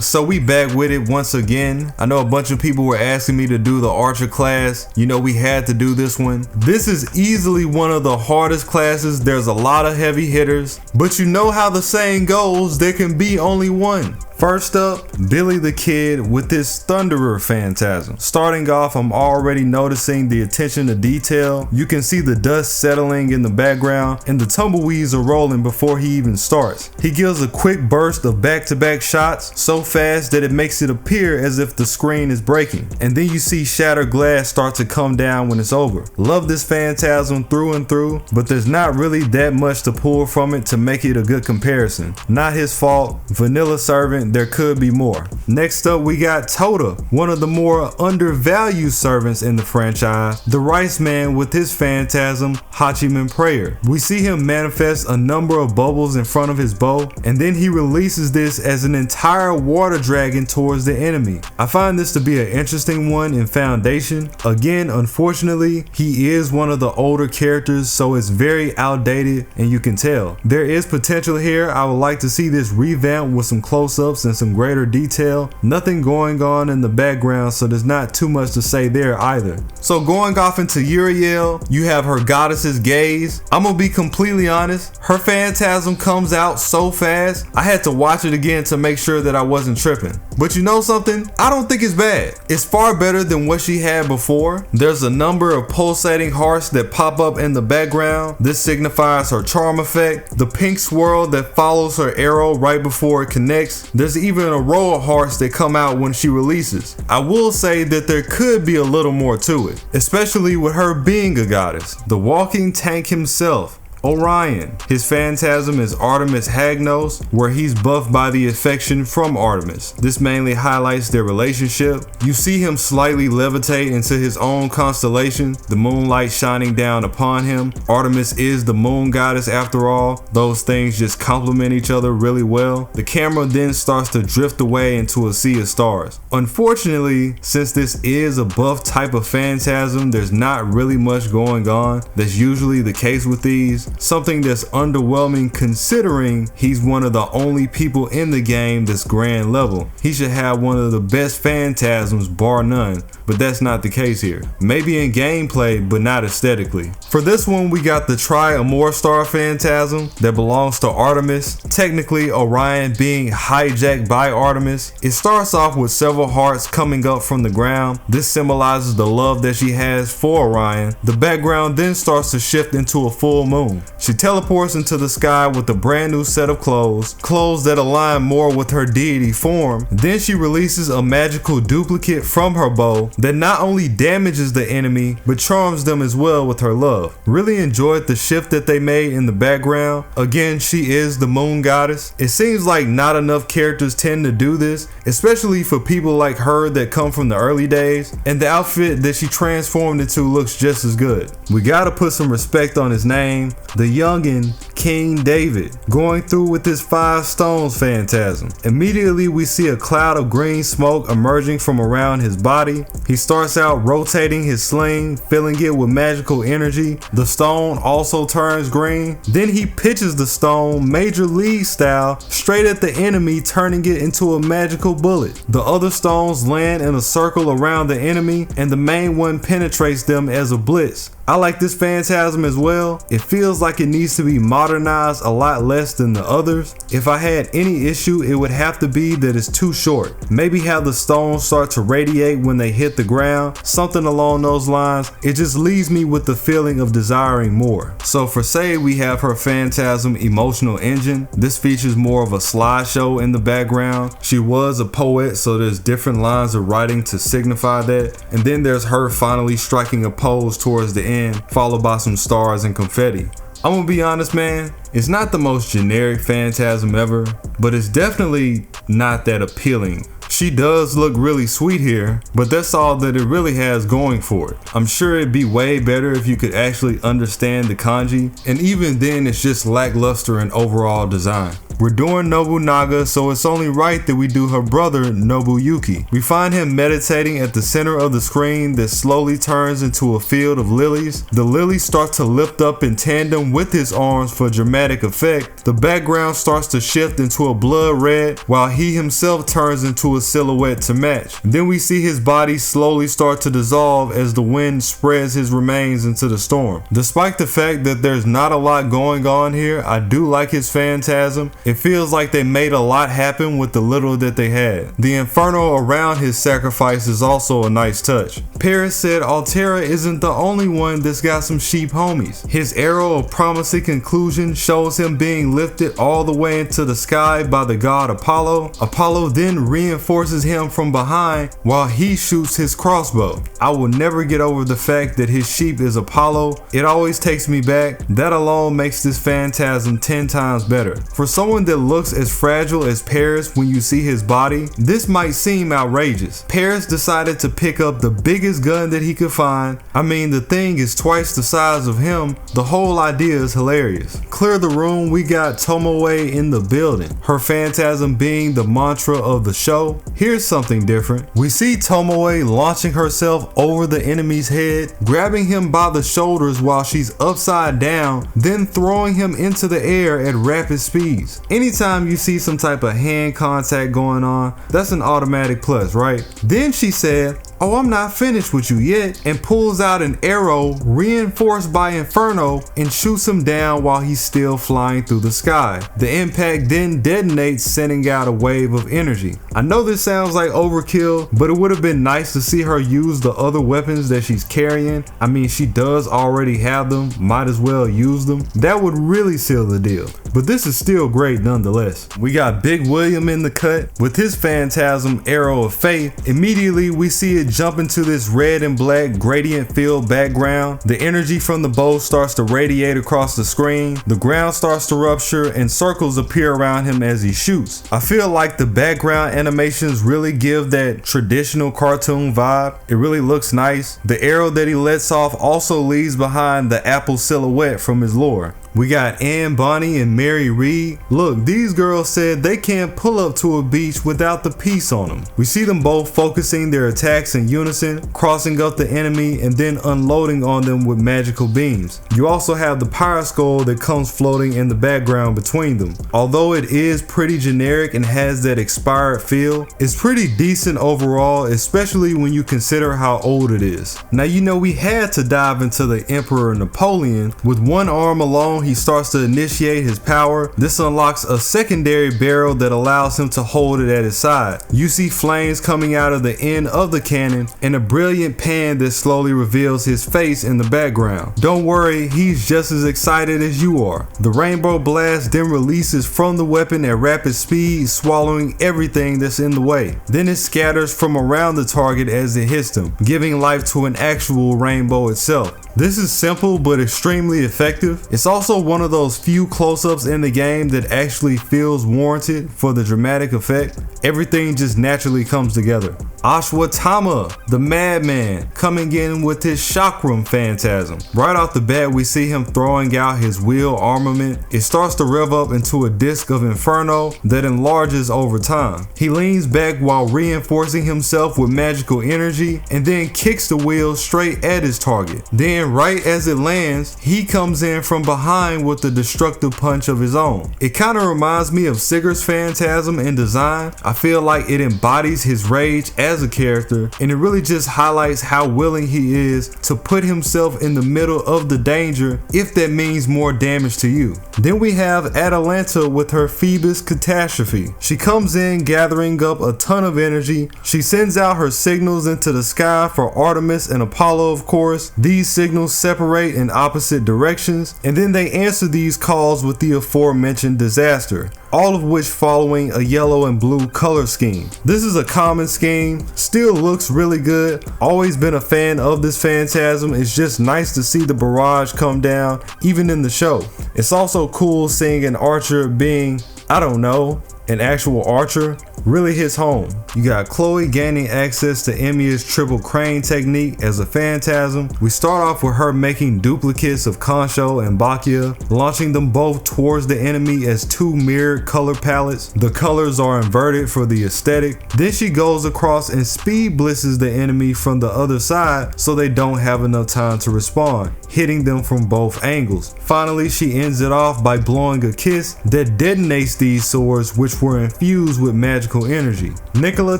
So we back with it once again. I know a bunch of people were asking me to do the Archer class. You know, we had to do this one. This is easily one of the hardest classes. There's a lot of heavy hitters, but you know how the saying goes, there can be only one. First up, Billy the Kid with his Thunderer Phantasm. Starting off, I'm already noticing the attention to detail. You can see the dust settling in the background and the tumbleweeds are rolling before he even starts. He gives a quick burst of back-to-back shots, so fast that it makes it appear as if the screen is breaking. And then you see shattered glass start to come down when it's over. Love this Phantasm through and through, but there's not really that much to pull from it to make it a good comparison. Not his fault. Vanilla Servant, there could be more. Next up, we got Tota, one of the more undervalued servants in the franchise, the Rice Man with his Phantasm, Hachiman Prayer. We see him manifest a number of bubbles in front of his bow, and then he releases this as an entire water dragon towards the enemy. I find this to be an interesting one in Foundation. Again, unfortunately, he is one of the older characters, so it's very outdated, and you can tell. There is potential here. I would like to see this revamped with some close-ups and some greater detail. Nothing going on in the background, so there's not too much to say there either. So going off into Uriel, you have her Goddess's Gaze. I'm gonna be completely honest, her Phantasm comes out so fast, I had to watch it again to make sure that I wasn't tripping. But you know something? I don't think it's bad. It's far better than what she had before. There's a number of pulsating hearts that pop up in the background. This signifies her charm effect. The pink swirl that follows her arrow right before it connects. There's even a row of hearts that come out when she releases. I will say that there could be a little more to it, especially with her being a goddess. The walking tank himself, Orion. His Phantasm is Artemis Hagnos, where he's buffed by the affection from Artemis. This mainly highlights their relationship. You see him slightly levitate into his own constellation, the moonlight shining down upon him. Artemis is the moon goddess after all. Those things just complement each other really well. The camera then starts to drift away into a sea of stars. Unfortunately, since this is a buff type of Phantasm, there's not really much going on. That's usually the case with these. Something that's underwhelming considering he's one of the only people in the game that's grand level. He should have one of the best Phantasms bar none, but that's not the case here. Maybe in gameplay, but not aesthetically. For this one, we got the Tri-Amor Star Phantasm that belongs to Artemis. Technically, Orion being hijacked by Artemis. It starts off with several hearts coming up from the ground. This symbolizes the love that she has for Orion. The background then starts to shift into a full moon. She teleports into the sky with a brand new set of clothes that align more with her deity form. Then she releases a magical duplicate from her bow that not only damages the enemy, but charms them as well with her love. Really enjoyed the shift that they made in the background. Again, she is the moon goddess. It seems like not enough characters tend to do this, especially for people like her that come from the early days, and the outfit that she transformed into looks just as good. We gotta put some respect on his name. The youngin' King David, going through with his 5 stones Phantasm. Immediately we see a cloud of green smoke emerging from around his body. He starts out rotating his sling, filling it with magical energy. The stone also turns green. Then he pitches the stone Major League style straight at the enemy, turning it into a magical bullet. The other stones land in a circle around the enemy, and the main one penetrates them as a blitz. I like this Phantasm as well. It feels like it needs to be modernized a lot less than the others. If I had any issue, it would have to be that it's too short. Maybe have the stones start to radiate when they hit the ground, something along those lines. It just leaves me with the feeling of desiring more. So for say we have her Phantasm Emotional Engine. This features more of a slideshow in the background. She was a poet, so there's different lines of writing to signify that. And then there's her finally striking a pose towards the end, followed by some stars and confetti. I'm gonna be honest, man, it's not the most generic Phantasm ever, but it's definitely not that appealing. She does look really sweet here, but that's all that it really has going for it. I'm sure it'd be way better if you could actually understand the kanji, and even then it's just lackluster in overall design. We're doing Nobunaga, so it's only right that we do her brother Nobuyuki. We find him meditating at the center of the screen that slowly turns into a field of lilies. The lilies start to lift up in tandem with his arms for dramatic effect. The background starts to shift into a blood red while he himself turns into a silhouette to match. Then we see his body slowly start to dissolve as the wind spreads his remains into the storm. Despite the fact that there's not a lot going on here, I do like his phantasm. It feels like they made a lot happen with the little that they had. The inferno around his sacrifice is also a nice touch. Paris said Altera isn't the only one that's got some sheep homies. His arrow of promising conclusion shows him being lifted all the way into the sky by the god Apollo. Apollo then reinforces him from behind while he shoots his crossbow. I will never get over the fact that his sheep is Apollo. It always takes me back. That alone makes this phantasm 10 times better. For someone that looks as fragile as Paris when you see his body, this might seem outrageous. Paris decided to pick up the biggest gun that he could find. I mean, the thing is twice the size of him. The whole idea is hilarious. Clear the room, we got Tomaway in the building. Her phantasm being the mantra of the show. Here's something different. We see Tomaway launching herself over the enemy's head, grabbing him by the shoulders while she's upside down, then throwing him into the air at rapid speeds. Anytime you see some type of hand contact going on, that's an automatic plus, right? Then she said, "Oh, I'm not finished with you yet," and pulls out an arrow reinforced by Inferno and shoots him down while he's still flying through the sky. The impact then detonates, sending out a wave of energy. I know this sounds like overkill, but it would have been nice to see her use the other weapons that she's carrying. I mean, she does already have them, might as well use them. That would really seal the deal. But this is still great nonetheless. We got Big William in the cut with his phantasm Arrow of Faith. Immediately we see it jump into this red and black gradient filled background. The energy from the bow starts to radiate across the screen. The ground starts to rupture and circles appear around him as he shoots. I feel like the background animations really give that traditional cartoon vibe. It really looks nice. The arrow that he lets off also leaves behind the apple silhouette from his lore. We got Anne Bonny and Mary Reed. Look, these girls said they can't pull up to a beach without the piece on them. We see them both focusing their attacks in unison, crossing up the enemy and then unloading on them with magical beams. You also have the pirate skull that comes floating in the background between them. Although it is pretty generic and has that expired feel, it's pretty decent overall, especially when you consider how old it is. Now, you know, we had to dive into the Emperor Napoleon. With one arm alone, he starts to initiate his power. This unlocks a secondary barrel that allows him to hold it at his side. You see flames coming out of the end of the cannon and a brilliant pan that slowly reveals his face in the background. Don't worry, he's just as excited as you are. The rainbow blast then releases from the weapon at rapid speed, swallowing everything that's in the way. Then it scatters from around the target as it hits them, giving life to an actual rainbow itself. This is simple but extremely effective. It's also one of those few close-ups in the game that actually feels warranted for the dramatic effect. Everything just naturally comes together. Ashwatama, the madman, coming in with his chakram phantasm. Right off the bat, we see him throwing out his wheel armament. It starts to rev up into a disc of inferno that enlarges over time. He leans back while reinforcing himself with magical energy and then kicks the wheel straight at his target. Then right as it lands, he comes in from behind with the destructive punch of his own. It kind of reminds me of Sigurd's phantasm in design. I feel like it embodies his rage as a character, and it really just highlights how willing he is to put himself in the middle of the danger if that means more damage to you. Then we have Atalanta with her Phoebus catastrophe. She comes in gathering up a ton of energy. She sends out her signals into the sky for Artemis and Apollo, of course. These signals separate in opposite directions, and then they answer these calls with the aforementioned disaster, all of which following a yellow and blue color scheme. This is a common scheme, still looks really good. Always been a fan of this phantasm. It's just nice to see the barrage come down even in the show. It's also cool seeing an archer being, I don't know, an actual archer. really hits home. You got Chloe gaining access to Emiya's triple crane technique as a phantasm. We start off with her making duplicates of Kansho and Bakia, launching them both towards the enemy as two mirrored color palettes. The colors are inverted for the aesthetic. Then she goes across and speed blitzes the enemy from the other side so they don't have enough time to respond, hitting them from both angles. Finally, she ends it off by blowing a kiss that detonates these swords, which were infused with magical energy. Nikola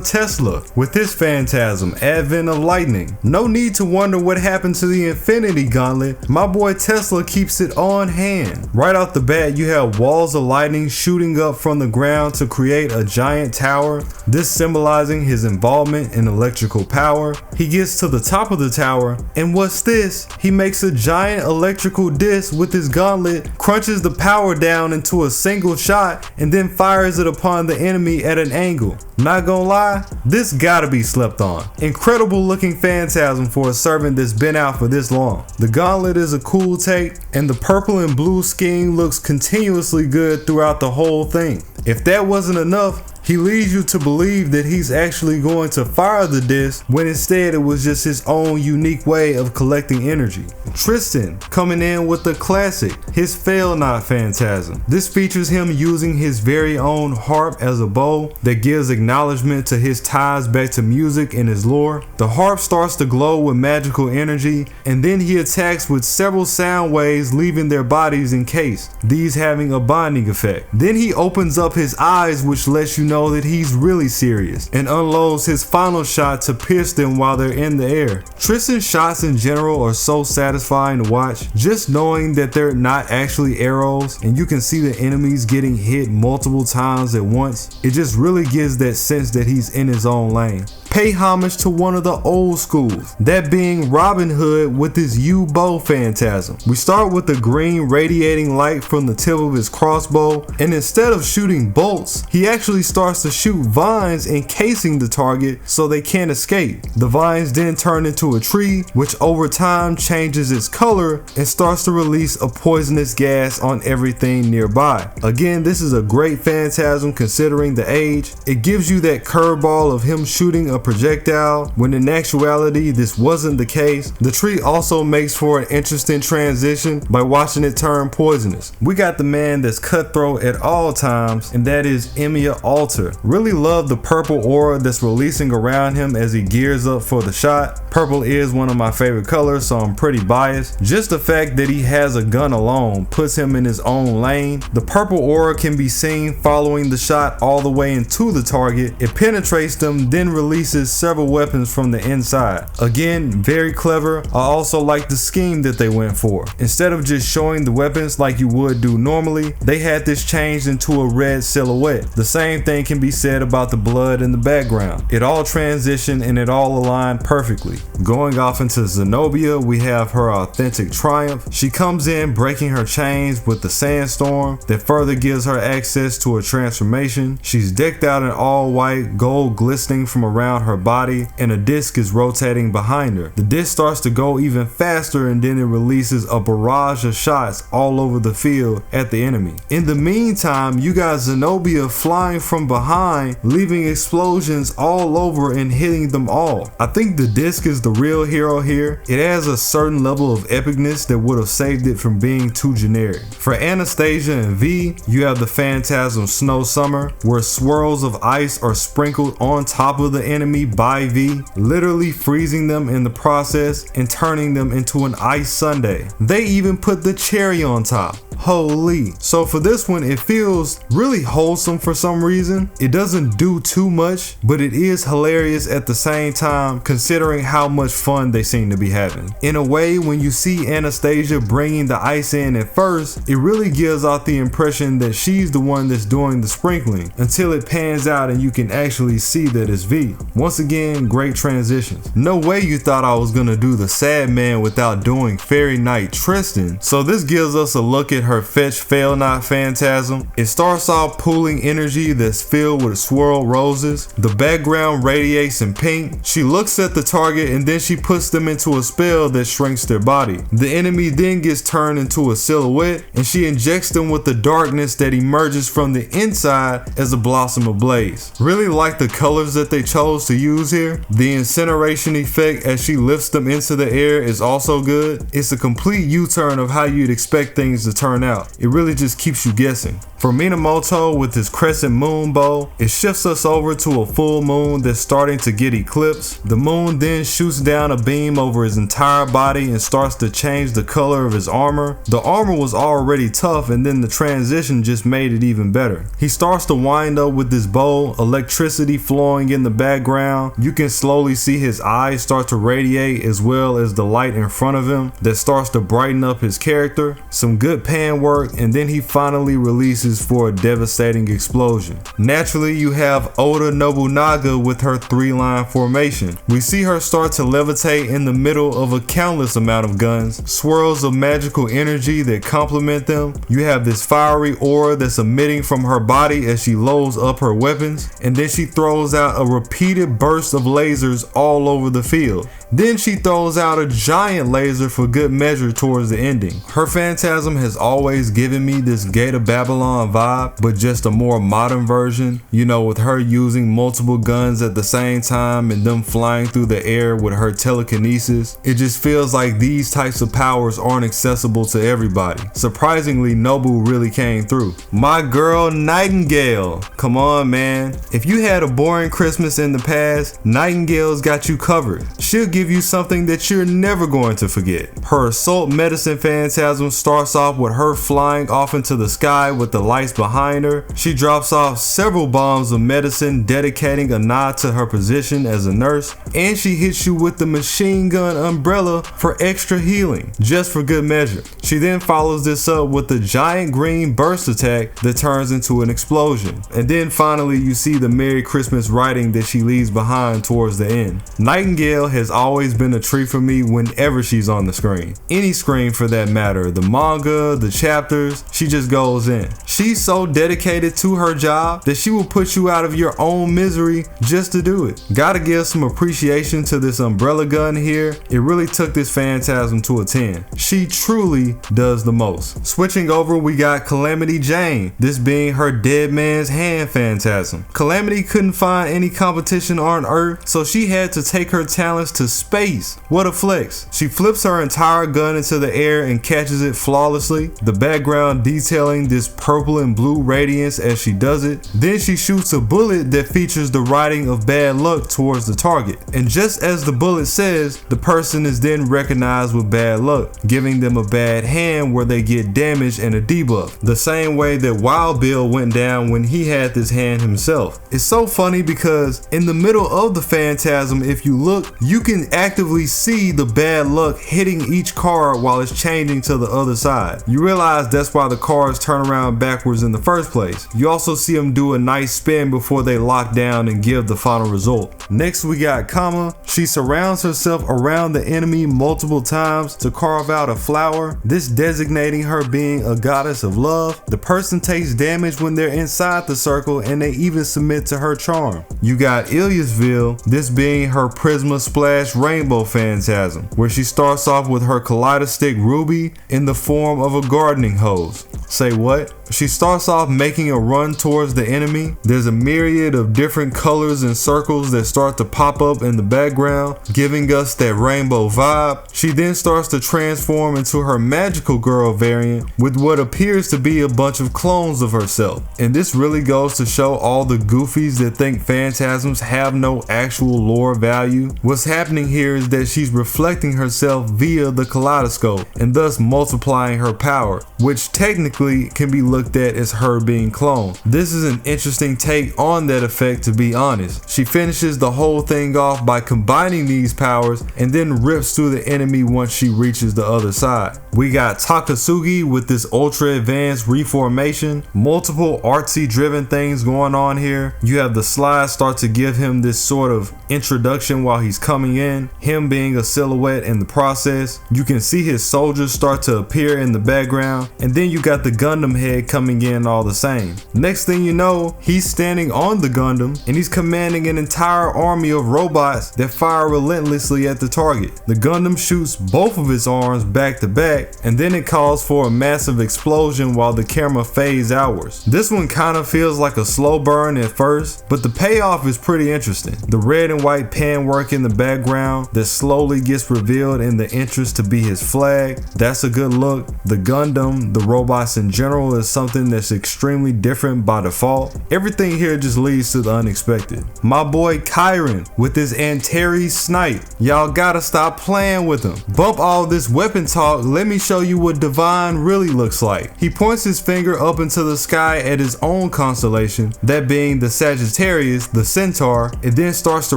Tesla with his phantasm, advent of lightning. No need to wonder what happened to the Infinity Gauntlet. My boy Tesla keeps it on hand. Right off the bat, you have walls of lightning shooting up from the ground to create a giant tower, this symbolizing his involvement in electrical power. He gets to the top of the tower, and what's this? He makes a giant electrical disc with his gauntlet, crunches the power down into a single shot, and then fires it upon the enemy at an angle. Not gonna lie, this gotta be slept on. Incredible looking phantasm for a servant that's been out for this long. The gauntlet is a cool take, and the purple and blue scheme looks continuously good throughout the whole thing. If that wasn't enough, he leads you to believe that he's actually going to fire the disc when instead it was just his own unique way of collecting energy. Tristan coming in with the classic, his Fail Not Phantasm. This features him using his very own harp as a bow that gives acknowledgement to his ties back to music and his lore. The harp starts to glow with magical energy, and then he attacks with several sound waves leaving their bodies encased, these having a bonding effect. Then he opens up his eyes, which lets you know that he's really serious, and unloads his final shot to pierce them while they're in the air. Tristan's shots in general are so satisfying to watch, just knowing that they're not actually arrows and you can see the enemies getting hit multiple times at once. It just really gives that sense that he's in his own lane. Pay homage to one of the old schools, that being Robin Hood with his U-bow phantasm. We start with the green radiating light from the tip of his crossbow, and instead of shooting bolts, he actually starts to shoot vines encasing the target so they can't escape. The vines then turn into a tree, which over time changes its color and starts to release a poisonous gas on everything nearby. Again, this is a great phantasm considering the age. It gives you that curveball of him shooting a projectile, when in actuality this wasn't the case. The tree also makes for an interesting transition by watching it turn poisonous. We got the man that's cutthroat at all times, and that is Emmy Alter. Really love the purple aura that's releasing around him as he gears up for the shot. Purple is one of my favorite colors, so I'm pretty biased. Just the fact that he has a gun alone puts him in his own lane. The purple aura can be seen following the shot all the way into the target. It penetrates them, then releases several weapons from the inside. Again, very clever. I also like the scheme that they went for. Instead of just showing the weapons like you would do normally, they had this changed into a red silhouette. The same thing can be said about the blood in the background. It all transitioned and it all aligned perfectly. Going off into Zenobia, we have her authentic triumph. She comes in breaking her chains with the sandstorm that further gives her access to a transformation. She's decked out in all white, gold glistening from around her body, and a disc is rotating behind her. The disc starts to go even faster, and then it releases a barrage of shots all over the field at the enemy. In the meantime, you got Zenobia flying from behind, leaving explosions all over and hitting them all. I think the disc is the real hero here. It has a certain level of epicness that would have saved it from being too generic. For Anastasia and V, you have the Phantasm Snow Summer, where swirls of ice are sprinkled on top of the enemy by V, literally freezing them in the process and turning them into an ice sundae. They even put the cherry on top. Holy. So for this one, it feels really wholesome for some reason. It doesn't do too much, but it is hilarious at the same time considering how much fun they seem to be having. In a way, when you see Anastasia bringing the ice in at first, it really gives out the impression that she's the one that's doing the sprinkling until it pans out and you can actually see that it's V. Once again, great transitions. No way you thought I was gonna do the sad man without doing Fairy Knight Tristan. So this gives us a look at her Fetch Fail Not Phantasm. It starts off pooling energy that's filled with swirl roses. The background radiates in pink. She looks at the target and then she puts them into a spell that shrinks their body. The enemy then gets turned into a silhouette and she injects them with the darkness that emerges from the inside as a blossom ablaze. Really like the colors that they chose to use here. The incineration effect as she lifts them into the air is also good. It's a complete U-turn of how you'd expect things to turn out. It really just keeps you guessing. For Minamoto with his crescent moon bow, it shifts us over to a full moon that's starting to get eclipsed. The moon then shoots down a beam over his entire body and starts to change the color of his armor. The armor was already tough and then the transition just made it even better. He starts to wind up with this bow, electricity flowing in the background. You can slowly see his eyes start to radiate as well as the light in front of him that starts to brighten up his character. Some good pan work and then he finally releases for a devastating explosion. Naturally, you have Oder Nobunaga with her 3-line formation. We see her start to levitate in the middle of a countless amount of guns, swirls of magical energy that complement them. You have this fiery aura that's emitting from her body as she loads up her weapons, and then she throws out a repeated burst of lasers all over the field. Then she throws out a giant laser for good measure towards the ending. Her Phantasm has always given me this Gate of Babylon vibe, but just a more modern version, you know, with her using multiple guns at the same time and them flying through the air with her telekinesis. It just feels like these types of powers aren't accessible to everybody. Surprisingly, Nobu really came through. My girl Nightingale, come on man. If you had a boring Christmas in the past, Nightingale's got you covered. She'll give you something that you're never going to forget. Her Assault Medicine Phantasm starts off with her flying off into the sky with the lights behind her. She drops off several bombs of medicine, dedicating a nod to her position as a nurse, and she hits you with the machine gun umbrella for extra healing, just for good measure. She then follows this up with the giant green burst attack that turns into an explosion. And then finally you see the Merry Christmas writing that she leaves behind towards the end. Nightingale has always been a treat for me whenever she's on the screen. Any screen for that matter, the manga, the chapters, she just goes in. She's so dedicated to her job that she will put you out of your own misery just to do it. Gotta give some appreciation to this umbrella gun here. It really took this Phantasm to a 10. She truly does the most. Switching over, we got Calamity Jane, this being her Dead Man's Hand Phantasm. Calamity couldn't find any competition on Earth, so she had to take her talents to space. What a flex. She flips her entire gun into the air and catches it flawlessly, the background detailing this purple and blue radiance as she does it. Then she shoots a bullet that features the writing of bad luck towards the target. And just as the bullet says, the person is then recognized with bad luck, giving them a bad hand where they get damage and a debuff, the same way that Wild Bill went down when he had this hand himself. It's so funny because in the middle of the Phantasm, if you look, you can actively see the bad luck hitting each card while it's changing to the other side. You realize that's why the cards turn around backwards in the first place. You also see them do a nice spin before they lock down and give the final result. Next we got Kama. She surrounds herself around the enemy multiple times to carve out a flower, this designating her being a goddess of love. The person takes damage when they're inside the circle and they even submit to her charm. You got Iliasville, this being her Prisma Splash Rainbow Phantasm, where she starts off with her Kaleidostic Ruby in the form of a gardening hose. Say what? She starts off making a run towards the enemy. There's a myriad of different colors and circles that start to pop up in the background, giving us that rainbow vibe. She then starts to transform into her magical girl variant with what appears to be a bunch of clones of herself. And this really goes to show all the goofies that think Phantasms have no actual lore value. What's happening here is that she's reflecting herself via the kaleidoscope and thus multiplying her power, which technically can be looked at as her being cloned. This is an interesting take on that effect, to be honest. She finishes the whole thing off by combining these powers and then rips through the enemy once she reaches the other side. We got Takasugi with this ultra advanced reformation, multiple artsy driven things going on here. You have the slides start to give him this sort of introduction while he's coming in, him being a silhouette in the process. You can see his soldiers start to appear in the background, and then you got the Gundam head coming in all the same. Next thing you know, he's standing on the Gundam and he's commanding an entire army of robots that fire relentlessly at the target. The Gundam shoots both of its arms back to back, and then it calls for a massive explosion while the camera fades outwards. This one kind of feels like a slow burn at first, but the payoff is pretty interesting. The red and white pen work in the background that slowly gets revealed in the entrance to be his flag, that's a good look. The Gundam, the robots in general, is something that's extremely different by default. Everything here just leads to the unexpected. My boy Kyron with his Antares snipe. Y'all gotta stop playing with him. Bump all this weapon talk, let me show you what Divine really looks like. He points his finger up into the sky at his own constellation, that being the Sagittarius, the Centaur. It then starts to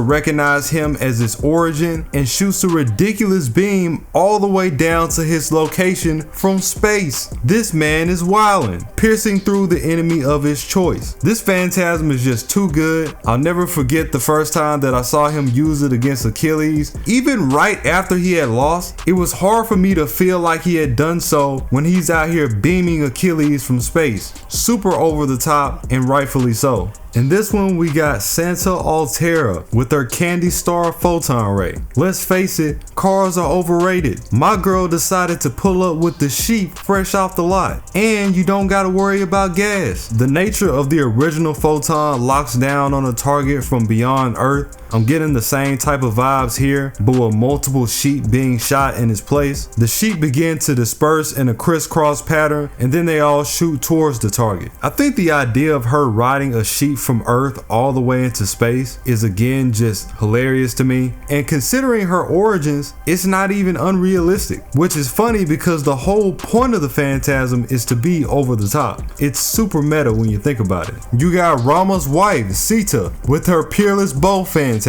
recognize him as its origin and shoots a ridiculous beam all the way down to his location from space. This man is wildin', piercing through the enemy of his choice. This Phantasm is just too good. I'll never forget the first time that I saw him use it against Achilles. Even right after he had lost, it was hard for me to feel like he had done so when he's out here beaming Achilles from space. Super over the top, and rightfully so. In this one, we got Santa Altera with her Candy Star Photon Ray. Let's face it, cars are overrated. My girl decided to pull up with the sheep fresh off the lot, and you don't gotta worry about gas. The nature of the original Photon locks down on a target from beyond Earth. I'm getting the same type of vibes here, but with multiple sheep being shot in its place. The sheep begin to disperse in a crisscross pattern, and then they all shoot towards the target. I think the idea of her riding a sheep from Earth all the way into space is again just hilarious to me, and considering her origins, it's not even unrealistic, which is funny because the whole point of the Phantasm is to be over the top. It's super meta when you think about it. You got Rama's wife, Sita, with her peerless bow Phantasm.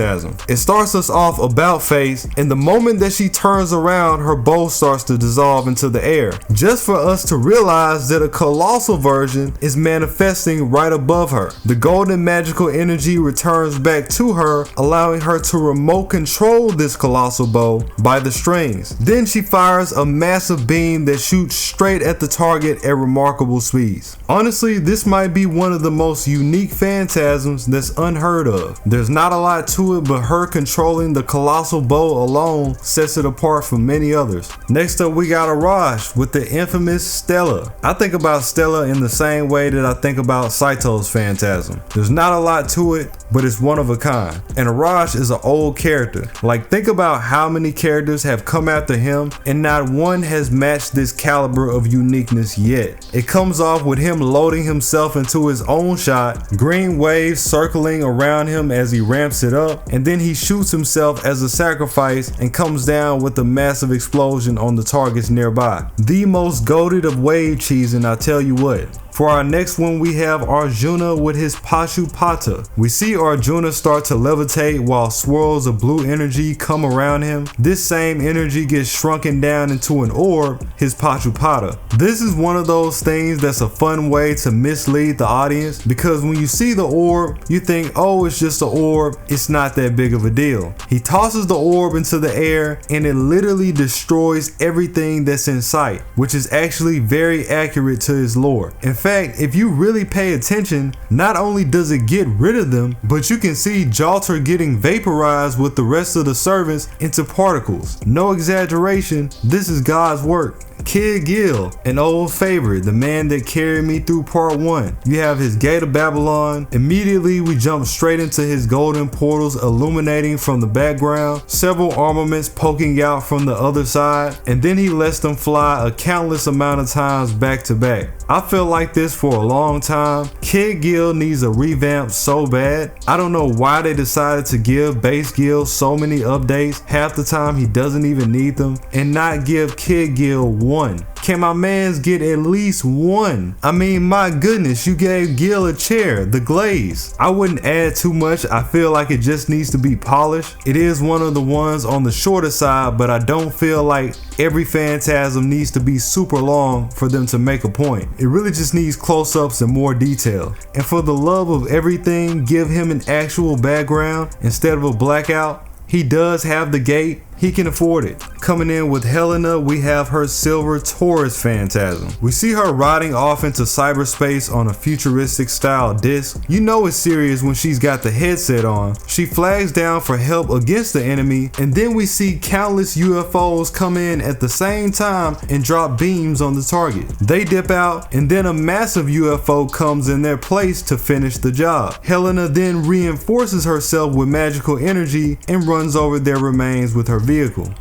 It starts us off about face, and the moment that she turns around, her bow starts to dissolve into the air, just for us to realize that a colossal version is manifesting right above her. The golden magical energy returns back to her, allowing her to remote control this colossal bow by the strings. Then she fires a massive beam that shoots straight at the target at remarkable speeds. Honestly, this might be one of the most unique Phantasms that's unheard of. There's not a lot to it, but her controlling the colossal bow alone sets it apart from many others. Next up, we got Arash with the infamous Stella. I think about Stella in the same way that I think about Saito's Phantasm. There's not a lot to it, but it's one of a kind. And Arash is an old character. Like, think about how many characters have come after him, and not one has matched this caliber of uniqueness yet. It comes off with him loading himself into his own shot, green waves circling around him as he ramps it up, and then he shoots himself as a sacrifice and comes down with a massive explosion on the targets nearby. The most goated of wave cheesing, I tell you what. For our next one, we have Arjuna with his Pashupata. We see Arjuna start to levitate while swirls of blue energy come around him. This same energy gets shrunken down into an orb, his Pashupata. This is one of those things that's a fun way to mislead the audience, because when you see the orb, you think, oh, it's just an orb, it's not that big of a deal. He tosses the orb into the air and it literally destroys everything that's in sight, which is actually very accurate to his lore. In fact, if you really pay attention, not only does it get rid of them, but you can see Jalter getting vaporized with the rest of the servants into particles. No exaggeration, this is God's work. Kid Gil, an old favorite, the man that carried me through part 1. You have his Gate of Babylon. Immediately we jump straight into his golden portals illuminating from the background, several armaments poking out from the other side, and then he lets them fly a countless amount of times back to back. I feel like this for a long time. Kid Gil needs a revamp so bad. I don't know why they decided to give base Gil so many updates. Half the time he doesn't even need them, and not give Kid Gil one. Can my mans get at least one? I mean, my goodness, you gave Gil a chair, the glaze. I wouldn't add too much. I feel like it just needs to be polished. It is one of the ones on the shorter side, but I don't feel like every Phantasm needs to be super long for them to make a point. It really just needs close-ups and more detail. And for the love of everything, give him an actual background instead of a blackout. He does have the gate. He can afford it. Coming in with Helena, we have her silver Taurus Phantasm. We see her riding off into cyberspace on a futuristic style disc. You know it's serious when she's got the headset on. She flags down for help against the enemy, and then we see countless UFOs come in at the same time and drop beams on the target. They dip out, and then a massive UFO comes in their place to finish the job. Helena then reinforces herself with magical energy and runs over their remains with her vehicle.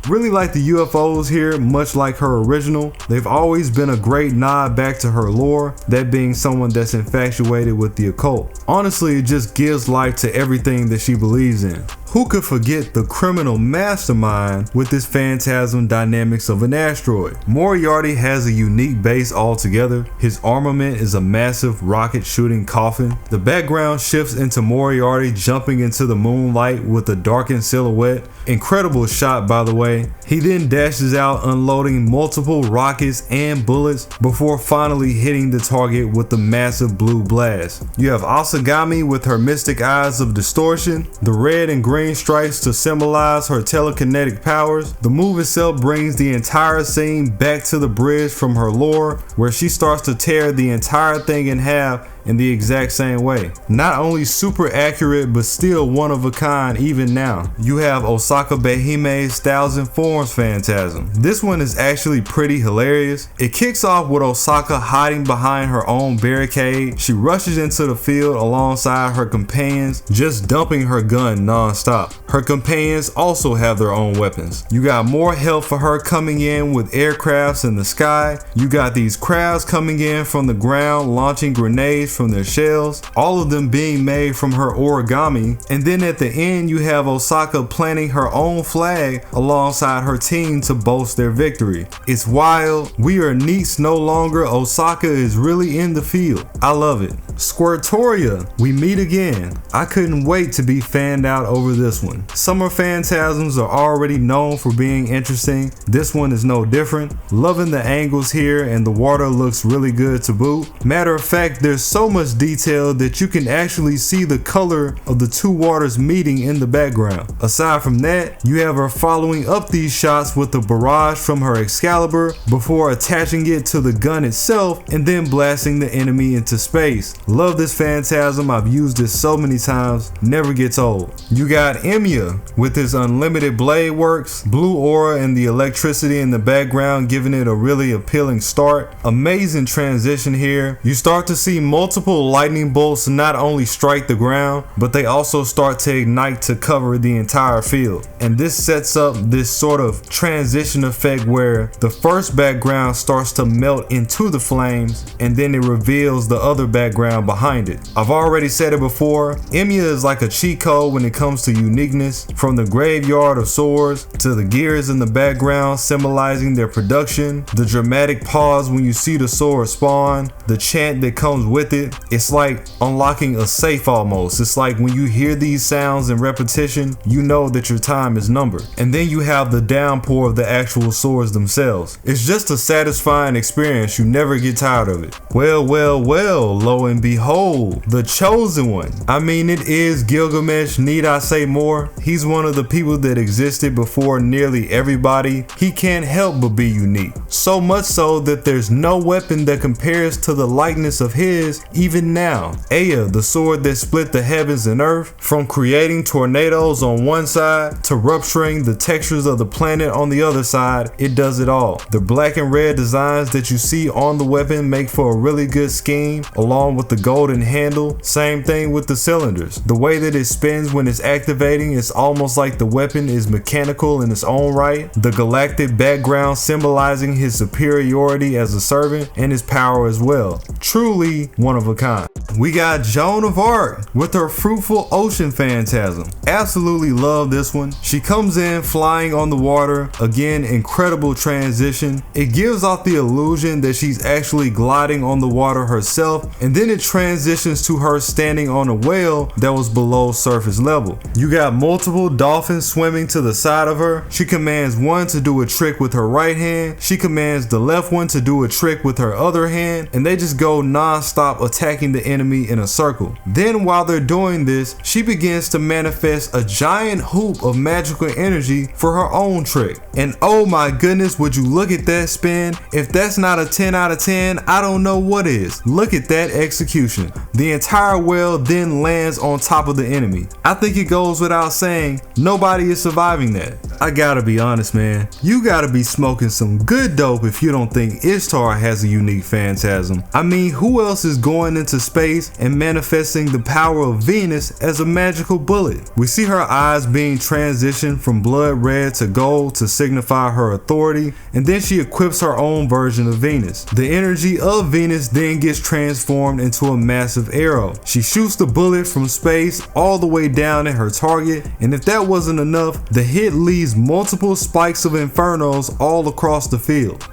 Really like the UFOs here, much like her original. They've always been a great nod back to her lore, that being someone that's infatuated with the occult. Honestly, it just gives life to everything that she believes in. Who could forget the criminal mastermind with this Phantasm dynamics of an asteroid? Moriarty has a unique base altogether. His armament is a massive rocket shooting coffin. The background shifts into Moriarty jumping into the moonlight with a darkened silhouette. Incredible shot, by the way. He then dashes out unloading multiple rockets and bullets before finally hitting the target with the massive blue blast. You have Asagami with her mystic eyes of distortion, the red and green stripes to symbolize her telekinetic powers. The move itself brings the entire scene back to the bridge from her lore, where she starts to tear the entire thing in half in the exact same way. Not only super accurate, but still one of a kind even now. You have Osaka Behime's Thousand Forms Phantasm. This one is actually pretty hilarious. It kicks off with Osaka hiding behind her own barricade. She rushes into the field alongside her companions, just dumping her gun non-stop. Her companions also have their own weapons. You got more help for her coming in with aircrafts in the sky. You got these crowds coming in from the ground, launching grenades from their shells, all of them being made from her origami. And then at the end, you have Osaka planting her own flag alongside her team to boast their victory. It's wild. We are neats no longer. Osaka is really in the field. I love it. Squirtoria, we meet again. I couldn't wait to be fanned out over this one. Summer Phantasms are already known for being interesting. This one is no different. Loving the angles here, and the water looks really good to boot. Matter of fact, there's so much detail that you can actually see the color of the two waters meeting in the background. Aside from that, you have her following up these shots with the barrage from her Excalibur before attaching it to the gun itself and then blasting the enemy into space. Love this Phantasm. I've used it so many times, never gets old. You got Emmy with his unlimited blade works, blue aura and the electricity in the background giving it a really appealing start. Amazing transition here. You start to see multiple lightning bolts not only strike the ground, but they also start to ignite to cover the entire field. And this sets up this sort of transition effect where the first background starts to melt into the flames and then it reveals the other background behind it. I've already said it before, Emmy is like a cheat code when it comes to uniqueness, from the graveyard of swords to the gears in the background symbolizing their production, the dramatic pause when you see the sword spawn, the chant that comes with it. It's like unlocking a safe almost. It's like when you hear these sounds in repetition, you know that your time is numbered. And then you have the downpour of the actual swords themselves. It's just a satisfying experience. You never get tired of it. Well, lo and behold, the chosen one. I mean, it is Gilgamesh. Need I say more? He's one of the people that existed before nearly everybody. He can't help but be unique. So much so that there's no weapon that compares to the likeness of his even now. Ea, the sword that split the heavens and earth, from creating tornadoes on one side to rupturing the textures of the planet on the other side, it does it all. The black and red designs that you see on the weapon make for a really good scheme, along with the golden handle. Same thing with the cylinders. The way that it spins when it's activating is almost like the weapon is mechanical in its own right. The galactic background symbolizing his superiority as a servant and his power as well. Truly one of a kind. we got Joan of Arc with her fruitful ocean phantasm. Absolutely love this one. She comes in flying on the water. Again, incredible transition. It gives off the illusion that she's actually gliding on the water herself, and then it transitions to her standing on a whale that was below surface level. You got multiple dolphins swimming to the side of her. She commands one to do a trick with her right hand. She commands the left one to do a trick with her other hand, and they just go non-stop attacking the enemy in a circle. Then while they're doing this, she begins to manifest a giant hoop of magical energy for her own trick. And oh my goodness, would you look at that spin? If that's not a 10 out of 10, I don't know what is. Look at that execution. The entire whale then lands on top of the enemy. I think it goes without saying, nobody is surviving that. I gotta be honest, man. You gotta be smoking some good dope if you don't think Ishtar has a unique phantasm. I mean, who else is going into space and manifesting the power of Venus as a magical bullet? We see her eyes being transitioned from blood red to gold to signify her authority, and then she equips her own version of Venus. The energy of Venus then gets transformed into a massive arrow. She shoots the bullet from space all the way down at her target, and if that wasn't enough, the hit leaves multiple spikes of infernos all across the field.